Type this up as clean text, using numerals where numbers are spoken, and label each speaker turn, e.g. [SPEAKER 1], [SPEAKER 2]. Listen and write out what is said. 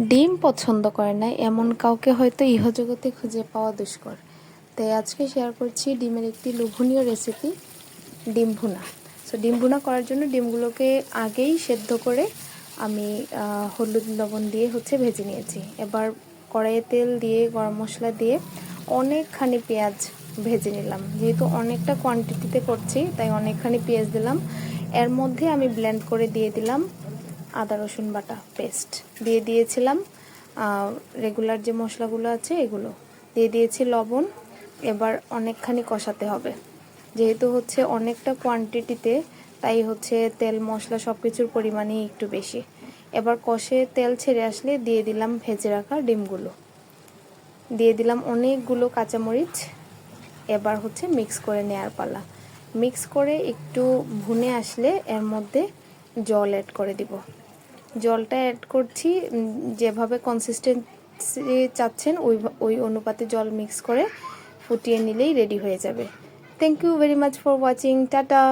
[SPEAKER 1] ডিম পছন্দ করে না এমন কাউকে হয়তো ইহজগতে খুঁজে পাওয়া দুষ্কর। তাই আজকে শেয়ার করছি ডিমের একটি লোভনীয় রেসিপি, ডিম ভুনা। ডিম ভুনা করার জন্য ডিমগুলোকে আগেই সেদ্ধ করে আমি হলুদ লবণ দিয়ে ভেজে নিয়েছি। এবার কড়াইয়ে তেল দিয়ে গরম মশলা দিয়ে অনেকখানি পেঁয়াজ ভেজে নিলাম। যেহেতু অনেকটা কোয়ান্টিটিতে করছি তাই অনেকখানি পেঁয়াজ দিলাম। এর মধ্যে আমি ব্লেন্ড করে দিয়ে দিলাম আদা রসুন বাটা পেস্ট, দিয়ে দিয়েছিলাম রেগুলার যে মশলাগুলো আছে এগুলো দিয়ে দিয়েছি, লবণ। এবার অনেকখানি কষাতে হবে, যেহেতু অনেকটা কোয়ান্টিটিতে, তাই তেল মশলা সব কিছুর পরিমাণই একটু বেশি। এবার কষে তেল ছেড়ে আসলে দিয়ে দিলাম ভেজে রাখা ডিমগুলো, দিয়ে দিলাম অনেকগুলো কাঁচামরিচ। এবার মিক্স করে নেওয়ার পালা। মিক্স করে একটু ভুনে আসলে এর মধ্যে জল অ্যাড করে দিব। জলটা অ্যাড করছি যেভাবে কনসিস্টেন্সি চাচ্ছেন ওই অনুপাতে জল মিক্স করে ফুটিয়ে নিলেই রেডি হয়ে যাবে। Thank you very much for watching. Tata.